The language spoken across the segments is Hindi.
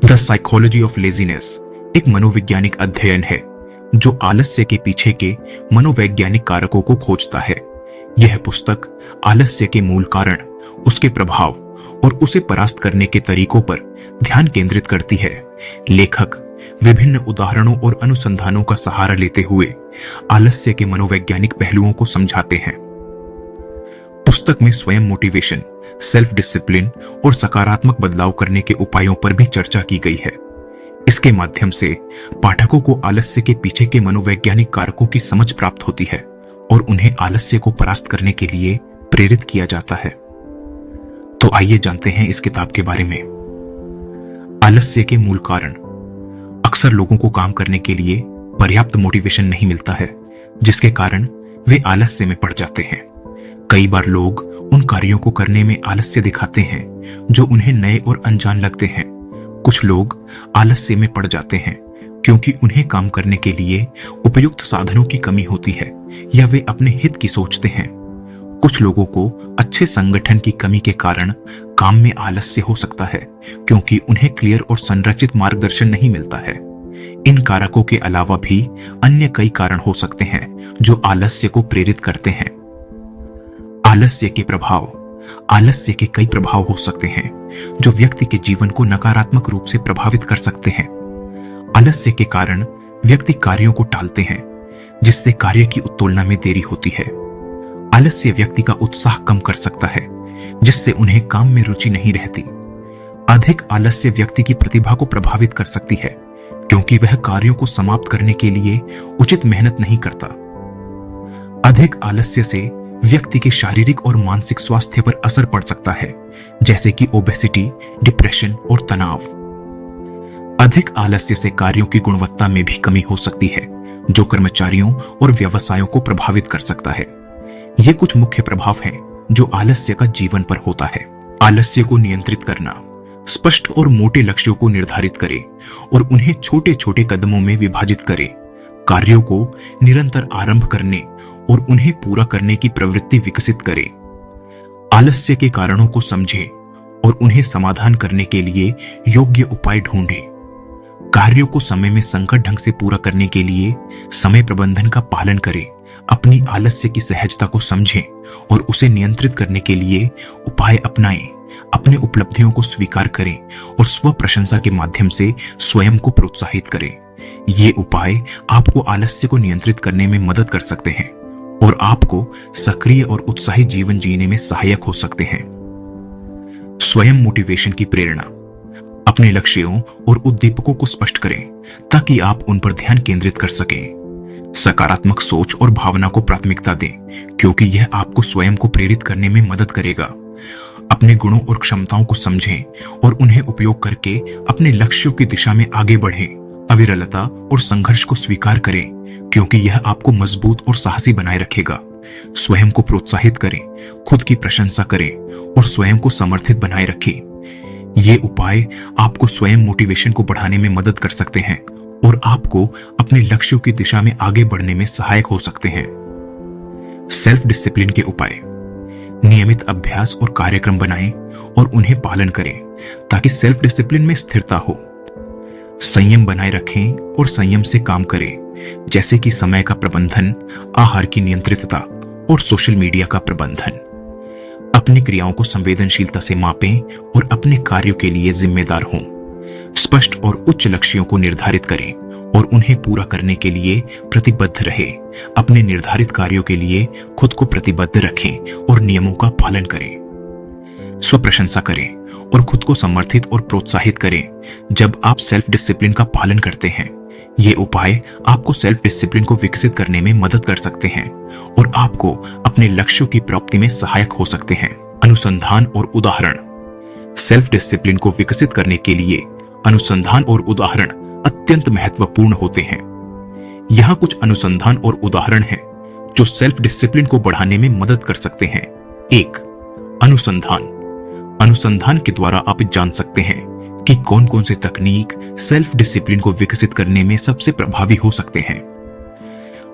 द साइकोलॉजी ऑफ लेजीनेस एक मनोवैज्ञानिक अध्ययन है जो आलस्य के पीछे के मनोवैज्ञानिक कारकों को खोजता है। यह पुस्तक आलस्य के मूल कारण, उसके प्रभाव और उसे परास्त करने के तरीकों पर ध्यान केंद्रित करती है। लेखक विभिन्न उदाहरणों और अनुसंधानों का सहारा लेते हुए आलस्य के मनोवैज्ञानिक पहलुओं को समझाते हैं। पुस्तक में स्वयं मोटिवेशन, सेल्फ डिसिप्लिन और सकारात्मक बदलाव करने के उपायों पर भी चर्चा की गई है। इसके माध्यम से पाठकों को आलस्य के पीछे के मनोवैज्ञानिक कारकों की समझ प्राप्त होती है और उन्हें आलस्य को परास्त करने के लिए प्रेरित किया जाता है। तो आइए जानते हैं इस किताब के बारे में। आलस्य के मूल कारण। अक्सर लोगों को काम करने के लिए पर्याप्त मोटिवेशन नहीं मिलता है, जिसके कारण वे आलस्य में पड़ जाते हैं। कई बार लोग उन कार्यों को करने में आलस्य दिखाते हैं जो उन्हें नए और अनजान लगते हैं। कुछ लोग आलस्य में पड़ जाते हैं क्योंकि उन्हें काम करने के लिए उपयुक्त साधनों की कमी होती है या वे अपने हित की सोचते हैं। कुछ लोगों को अच्छे संगठन की कमी के कारण काम में आलस्य हो सकता है क्योंकि उन्हें क्लियर और संरचित मार्गदर्शन नहीं मिलता है। इन कारकों के अलावा भी अन्य कई कारण हो सकते हैं जो आलस्य को प्रेरित करते हैं। आलस्य के प्रभाव। आलस्य के कई प्रभाव हो सकते हैं जो व्यक्ति के जीवन को नकारात्मक रूप से प्रभावित कर सकते हैं। आलस्य के कारण व्यक्ति कार्यों को टालते हैं, जिससे कार्य की उत्तोलना में देरी होती है। आलस्य व्यक्ति का उत्साह कम कर सकता है, जिससे उन्हें काम में रुचि नहीं रहती। अधिक आलस्य व्यक्ति की प्रतिभा को प्रभावित कर सकती है क्योंकि वह कार्यों को समाप्त करने के लिए उचित मेहनत नहीं करता। अधिक आलस्य से व्यक्ति के शारीरिक और मानसिक स्वास्थ्य पर असर पड़ सकता है, जैसे कि ओबेसिटी, डिप्रेशन और तनाव। अधिक आलस्य से कार्यों की गुणवत्ता में भी कमी हो सकती है, जो कर्मचारियों और व्यवसायों को प्रभावित कर सकता है। ये कुछ मुख्य प्रभाव हैं जो आलस्य का जीवन पर होता है। आलस्य को नियंत्रित करना। स्पष्ट और मोटे लक्ष्यों को निर्धारित करें और उन्हें छोटे छोटे कदमों में विभाजित करें। कार्यों को निरंतर आरंभ करने और उन्हें पूरा करने की प्रवृत्ति विकसित करें। आलस्य के कारणों को समझें और उन्हें समाधान करने के लिए योग्य उपाय ढूंढें। कार्यों को समय में संगत ढंग से पूरा करने के लिए समय प्रबंधन का पालन करें। अपनी आलस्य की सहजता को समझें और उसे नियंत्रित करने के लिए उपाय अपनाएं। अपने उपलब्धियों को स्वीकार करें और स्व प्रशंसा के माध्यम से स्वयं को प्रोत्साहित करें। ये उपाय आपको आलस्य को नियंत्रित करने में मदद कर सकते हैं और आपको सक्रिय और उत्साही जीवन जीने में सहायक हो सकते हैं। स्वयं मोटिवेशन की प्रेरणा। अपने लक्ष्यों और उद्दीपकों को स्पष्ट करें ताकि आप उन पर ध्यान केंद्रित कर सकें। सकारात्मक सोच और भावना को प्राथमिकता दें क्योंकि यह आपको स्वयं को प्रेरित करने में मदद करेगा। अपने गुणों और क्षमताओं को समझें और उन्हें उपयोग करके अपने लक्ष्यों की दिशा में आगे बढ़ें। अविरलता और संघर्ष को स्वीकार करें क्योंकि यह आपको मजबूत और साहसी बनाए रखेगा। स्वयं को प्रोत्साहित करें, खुद की प्रशंसा करें और स्वयं को समर्थित बनाए रखें। ये उपाय आपको स्वयं मोटिवेशन को बढ़ाने में मदद कर सकते हैं और आपको अपने लक्ष्यों की दिशा में आगे बढ़ने में सहायक हो सकते हैं। सेल्फ डिसिप्लिन के उपाय। नियमित अभ्यास और कार्यक्रम बनाएं और उन्हें पालन करें ताकि सेल्फ डिसिप्लिन में स्थिरता हो। संयम बनाए रखें और संयम से काम करें, जैसे कि समय का प्रबंधन, आहार की नियंत्रितता और सोशल मीडिया का प्रबंधन। अपनी क्रियाओं को संवेदनशीलता से मापें और अपने कार्यों के लिए जिम्मेदार हों। स्पष्ट और उच्च लक्ष्यों को निर्धारित करें और उन्हें पूरा करने के लिए प्रतिबद्ध रहें। अपने निर्धारित कार्यों के लिए खुद को प्रतिबद्ध रखें और नियमों का पालन करें। स्वप्रशंसा करें और खुद को समर्थित और प्रोत्साहित करें जब आप सेल्फ डिसिप्लिन का पालन करते हैं। ये उपाय आपको सेल्फ डिसिप्लिन को विकसित करने में मदद कर सकते हैं और आपको अपने लक्ष्यों की प्राप्ति में सहायक हो सकते हैं। अनुसंधान और उदाहरण। सेल्फ डिसिप्लिन को विकसित करने के लिए अनुसंधान और उदाहरण अत्यंत महत्वपूर्ण होते हैं। यहाँ कुछ अनुसंधान और उदाहरण हैं जो सेल्फ डिसिप्लिन को बढ़ाने में मदद कर सकते हैं। 1. अनुसंधान। अनुसंधान के द्वारा आप जान सकते हैं कि कौन कौन से तकनीक सेल्फ डिसिप्लिन को विकसित करने में सबसे प्रभावी हो सकते हैं।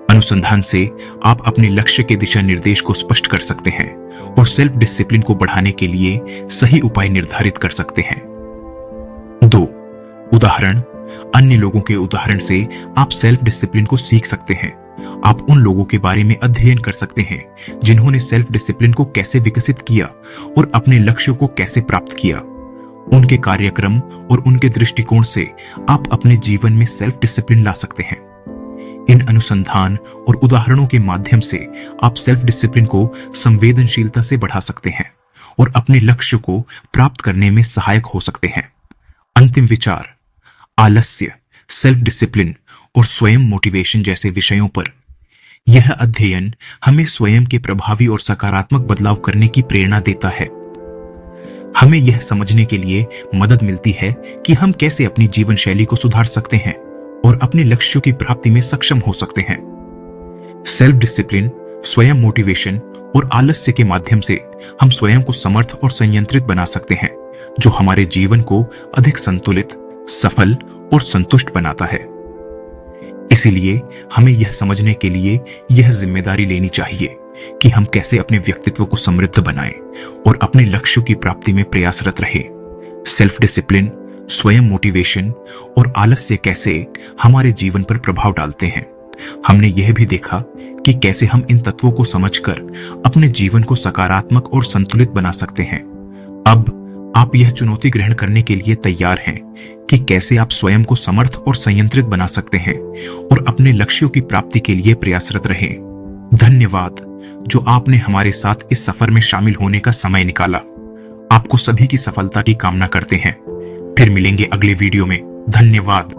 अनुसंधान से आप अपने लक्ष्य के दिशा निर्देश को स्पष्ट कर सकते हैं और सेल्फ डिसिप्लिन को बढ़ाने के लिए सही उपाय निर्धारित कर सकते हैं। 2. उदाहरण, अन्य लोगों के उदाहरण से आप सेल्फ डिसिप्लिन को सीख सकते हैं। आप उन लोगों के बारे में अध्ययन कर सकते हैं जिन्होंने सेल्फ डिसिप्लिन को कैसे विकसित किया और अपने लक्ष्यों को कैसे प्राप्त किया। उनके कार्यक्रम और उनके दृष्टिकोण से आप अपने जीवन में सेल्फ डिसिप्लिन ला सकते हैं। इन अनुसंधान और उदाहरणों के माध्यम से आप सेल्फ डिसिप्लिन को संवेदनशीलता से बढ़ा सकते हैं और अपने लक्ष्य को प्राप्त करने में सहायक हो सकते हैं। अंतिम विचार, आलस्य, सेल्फ डिसिप्लिन और स्वयं मोटिवेशन जैसे विषयों पर यह अध्ययन हमें स्वयं के प्रभावी और सकारात्मक बदलाव करने की प्रेरणा देता है। हमें यह समझने के लिए मदद मिलती है कि हम कैसे अपनी जीवन शैली को सुधार सकते हैं और अपने लक्ष्यों की प्राप्ति में सक्षम हो सकते हैं। सेल्फ डिसिप्लिन, स्वयं मोटिवेशन और आलस्य के माध्यम से हम स्वयं को समर्थ और संयंत्रित बना सकते हैं, जो हमारे जीवन को अधिक संतुलित, सफल और संतुष्ट बनाता है। इसीलिए हमें यह समझने के लिए यह जिम्मेदारी लेनी चाहिए कि हम कैसे अपने व्यक्तित्व को समृद्ध बनाएं और अपने लक्ष्यों की प्राप्ति में प्रयासरत रहें। सेल्फ डिसिप्लिन, स्वयं मोटिवेशन और आलस्य कैसे हमारे जीवन पर प्रभाव डालते हैं। हमने यह भी देखा कि कैसे हम इन तत्वों को समझकर अपने जीवन को सकारात्मक और संतुलित बना सकते हैं। अब आप यह चुनौती ग्रहण करने के लिए तैयार हैं कि कैसे आप स्वयं को समर्थ और संयंत्रित बना सकते हैं और अपने लक्ष्यों की प्राप्ति के लिए प्रयासरत रहें। धन्यवाद जो आपने हमारे साथ इस सफर में शामिल होने का समय निकाला। आपको सभी की सफलता की कामना करते हैं। फिर मिलेंगे अगले वीडियो में। धन्यवाद।